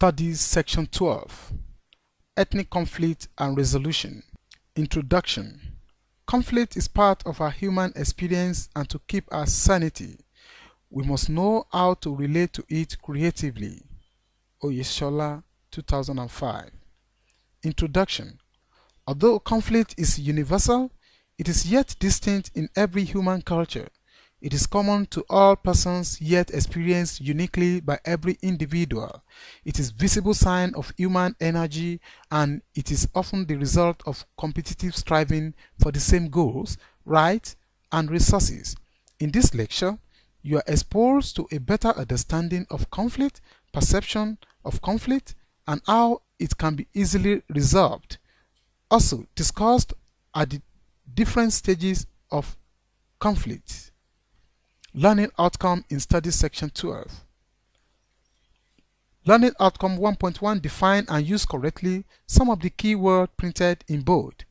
Studies Section 12 Ethnic Conflict and Resolution. Introduction. Conflict is part of our human experience, and to keep our sanity, we must know how to relate to it creatively. Oyeshola, 2005. Introduction. Although conflict is universal, it is yet distinct in every human culture. It is common to all persons, yet experienced uniquely by every individual. It is a visible sign of human energy, and it is often the result of competitive striving for the same goals, rights, and resources. In this lecture, you are exposed to a better understanding of conflict, perception of conflict, and how it can be easily resolved. Also discussed are the different stages of conflict. Learning Outcome in Studies Section 12. Learning Outcome 1.1 Define and use correctly some of the key words printed in bold.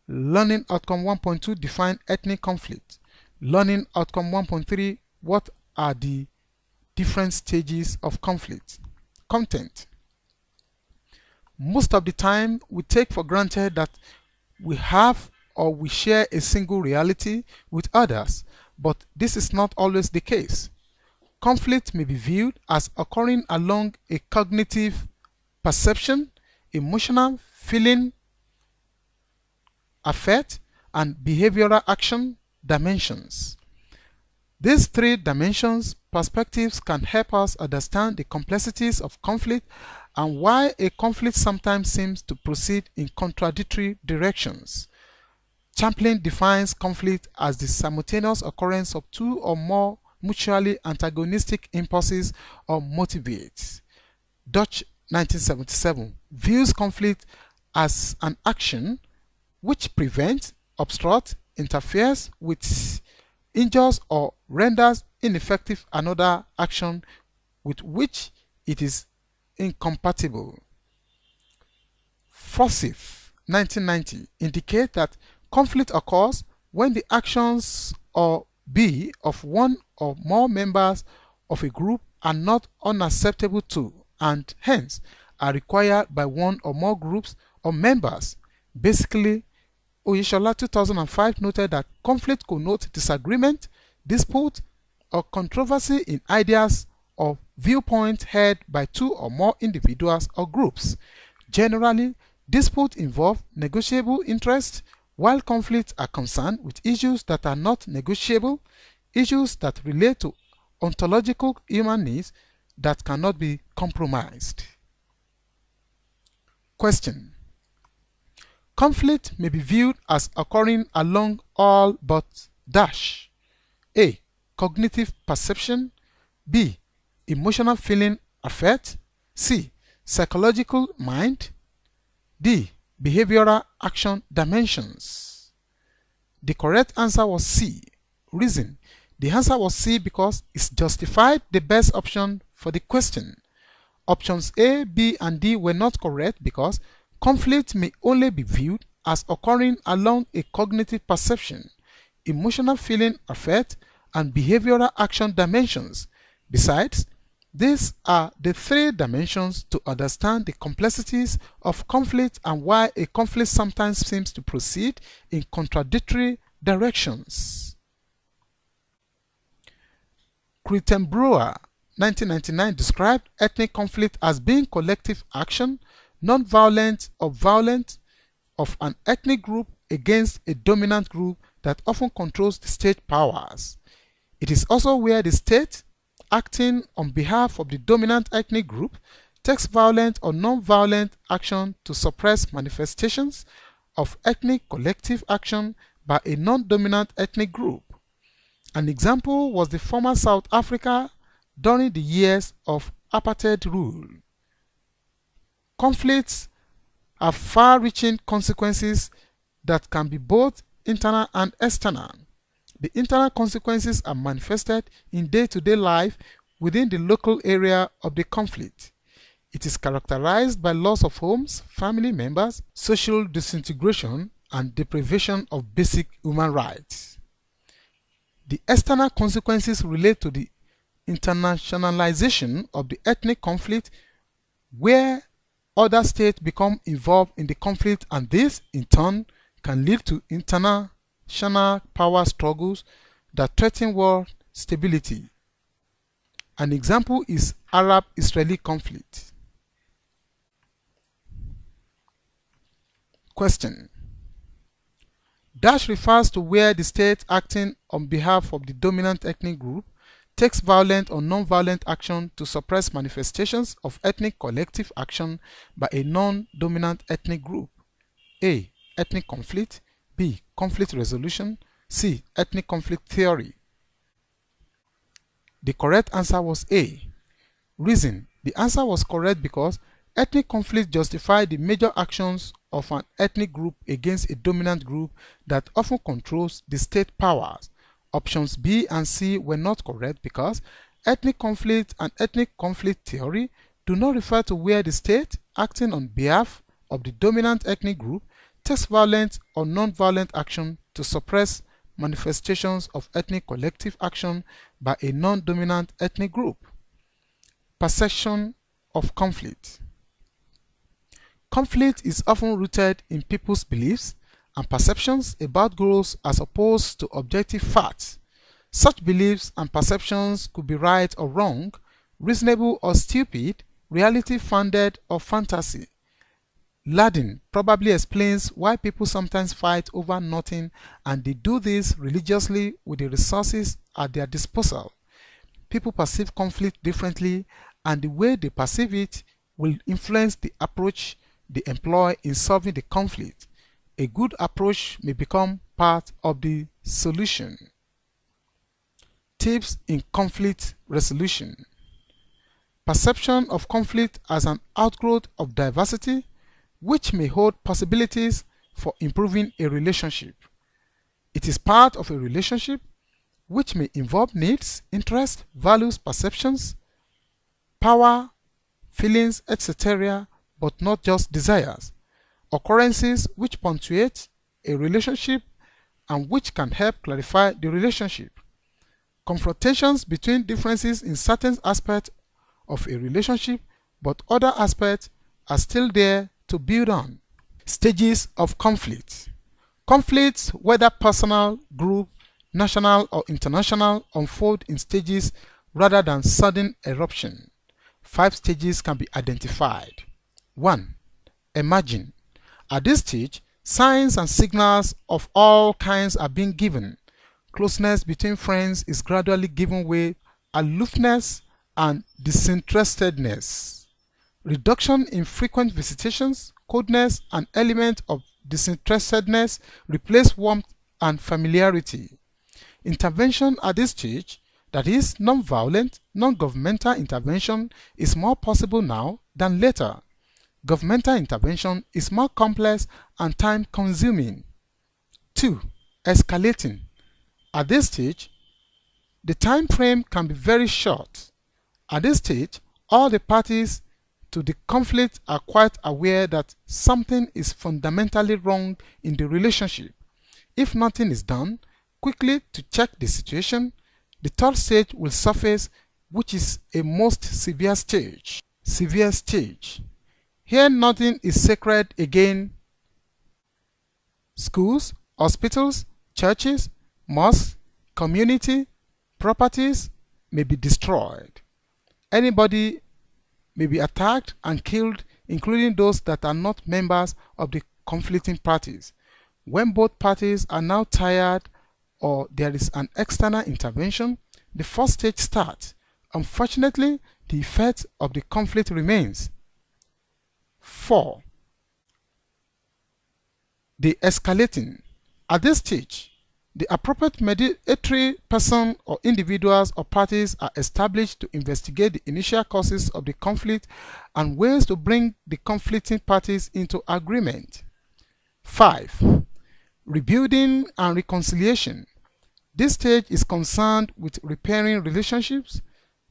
Learning Outcome 1.2 Define ethnic conflict. Learning Outcome 1.3 What are the different stages of conflict? Content. Most of the time, we take for granted that we have or we share a single reality with others, but this is not always the case. Conflict may be viewed as occurring along a cognitive, perception, emotional, feeling, affect, and behavioral action dimensions. These three dimensions perspectives can help us understand the complexities of conflict and why a conflict sometimes seems to proceed in contradictory directions. Champlin defines conflict as the simultaneous occurrence of two or more mutually antagonistic impulses or motivates. Dutch, 1977, views conflict as an action which prevents, obstructs, interferes with, injures, or renders ineffective another action with which it is incompatible. Forsyth, 1990, indicate that conflict occurs when the actions or be of one or more members of a group are not unacceptable to, and hence are required by one or more groups or members. Basically, Oyeshola 2005 noted that conflict connotes disagreement, dispute, or controversy in ideas or viewpoints held by two or more individuals or groups. Generally, disputes involve negotiable interests, while conflicts are concerned with issues that are not negotiable, issues that relate to ontological human needs that cannot be compromised. Question. Conflict may be viewed as occurring along all but dash. A. Cognitive perception. B. Emotional feeling affect. C. Psychological mind. D. Behavioral action dimensions. The correct answer was C. Reason. The answer was C because it justified the best option for the question. Options A, B, and D were not correct because conflict may only be viewed as occurring along a cognitive perception, emotional feeling affect, and behavioral action dimensions. Besides, these are the three dimensions to understand the complexities of conflict and why a conflict sometimes seems to proceed in contradictory directions. Crittenbauer, 1999, described ethnic conflict as being collective action, non-violent or violent, of an ethnic group against a dominant group that often controls the state powers. It is also where the state, acting on behalf of the dominant ethnic group, takes violent or non-violent action to suppress manifestations of ethnic collective action by a non-dominant ethnic group. An example was the former South Africa during the years of apartheid rule. Conflicts have far-reaching consequences that can be both internal and external. The internal consequences are manifested in day-to-day life within the local area of the conflict. It is characterized by loss of homes, family members, social disintegration, and deprivation of basic human rights. The external consequences relate to the internationalization of the ethnic conflict, where other states become involved in the conflict, and this, in turn, can lead to international power struggles that threaten world stability. An example is Arab-Israeli conflict. Question. Dash refers to where the state acting on behalf of the dominant ethnic group takes violent or non-violent action to suppress manifestations of ethnic collective action by a non-dominant ethnic group. A. Ethnic conflict. B. Conflict resolution. C. Ethnic conflict theory. The correct answer was A. Reason. The answer was correct because ethnic conflict justifies the major actions of an ethnic group against a dominant group that often controls the state powers. Options B and C were not correct because ethnic conflict and ethnic conflict theory do not refer to where the state, acting on behalf of the dominant ethnic group, takes violent or non-violent action to suppress manifestations of ethnic collective action by a non-dominant ethnic group. Perception of conflict. Conflict is often rooted in people's beliefs and perceptions about goals as opposed to objective facts. Such beliefs and perceptions could be right or wrong, reasonable or stupid, reality-founded or fantasy. Ladin probably explains why people sometimes fight over nothing, and they do this religiously with the resources at their disposal. People perceive conflict differently, and the way they perceive it will influence the approach they employ in solving the conflict. A good approach may become part of the solution. Tips in conflict resolution. Perception of conflict as an outgrowth of diversity, which may hold possibilities for improving a relationship. It is part of a relationship which may involve needs, interests, values, perceptions, power, feelings, etc., but not just desires. Occurrences which punctuate a relationship and which can help clarify the relationship. Confrontations between differences in certain aspects of a relationship, but other aspects are still there to build on. Stages of conflict. Conflicts, whether personal, group, national, or international, unfold in stages rather than sudden eruption. 5 stages can be identified. 1. Emerging. At this stage, signs and signals of all kinds are being given. Closeness between friends is gradually giving way, aloofness and disinterestedness. Reduction in frequent visitations, coldness, and element of disinterestedness replace warmth and familiarity. Intervention at this stage, that is, non-violent, non-governmental intervention, is more possible now than later. Governmental intervention is more complex and time-consuming. 2. Escalating. At this stage, the time frame can be very short. At this stage, all the parties to the conflict are quite aware that something is fundamentally wrong in the relationship. If nothing is done quickly to check the situation, the third stage will surface, which is a most severe stage. Severe stage. Here nothing is sacred again. Schools, hospitals, churches, mosques, community, properties may be destroyed. Anybody may be attacked and killed, including those that are not members of the conflicting parties. When both parties are now tired or there is an external intervention, the first stage starts. Unfortunately, the effect of the conflict remains. 4. The escalating. At this stage, the appropriate mediatory person or individuals or parties are established to investigate the initial causes of the conflict and ways to bring the conflicting parties into agreement. 5. Rebuilding and reconciliation. This stage is concerned with repairing relationships,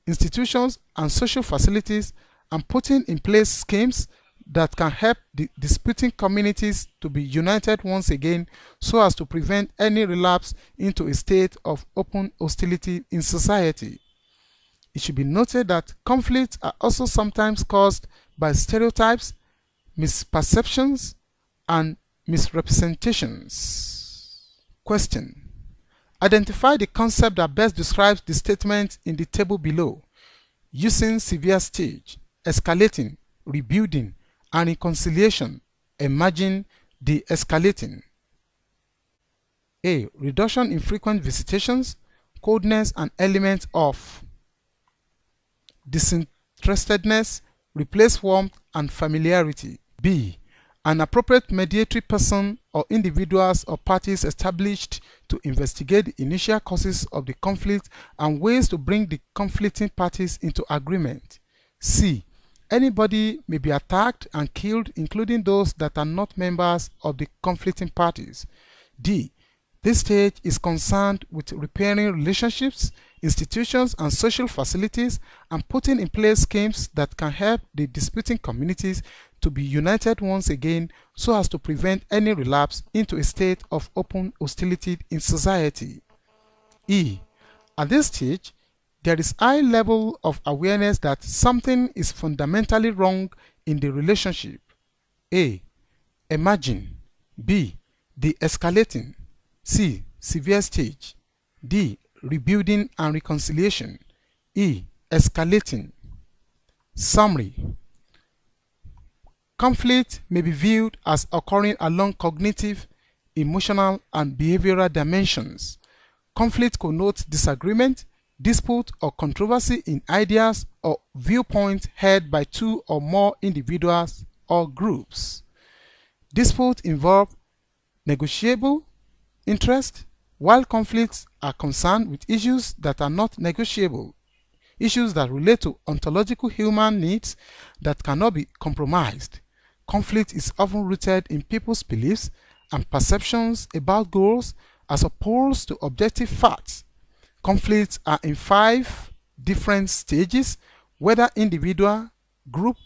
institutions, and social facilities, and putting in place schemes that can help the disputing communities to be united once again so as to prevent any relapse into a state of open hostility in society. It should be noted that conflicts are also sometimes caused by stereotypes, misperceptions, and misrepresentations. Question: identify the concept that best describes the statement in the table below, using severe stage, escalating, rebuilding, and reconciliation. Imagine de-escalating. A. Reduction in frequent visitations, coldness, and elements of disinterestedness, replace warmth and familiarity. B. An appropriate mediatory person or individuals or parties established to investigate the initial causes of the conflict and ways to bring the conflicting parties into agreement. C. Anybody may be attacked and killed, including those that are not members of the conflicting parties. D. This stage is concerned with repairing relationships, institutions, and social facilities, and putting in place schemes that can help the disputing communities to be united once again so as to prevent any relapse into a state of open hostility in society. E. At this stage, there is high level of awareness that something is fundamentally wrong in the relationship. A. Emerging. B. De-escalating. C. Severe stage. D. Rebuilding and reconciliation. E. Escalating. Summary: conflict may be viewed as occurring along cognitive, emotional, and behavioral dimensions. Conflict connotes disagreement, dispute, or controversy in ideas or viewpoints held by two or more individuals or groups. Disputes involve negotiable interest, while conflicts are concerned with issues that are not negotiable, issues that relate to ontological human needs that cannot be compromised. Conflict is often rooted in people's beliefs and perceptions about goals as opposed to objective facts. Conflicts are in 5 different stages, whether individual, group,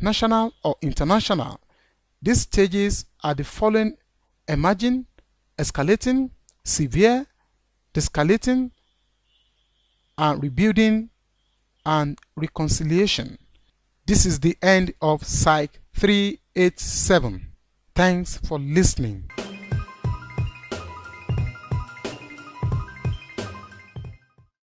national, or international. These stages are the following: emerging, escalating, severe, de-escalating, and rebuilding and reconciliation. This is the end of Psych 387. Thanks for listening.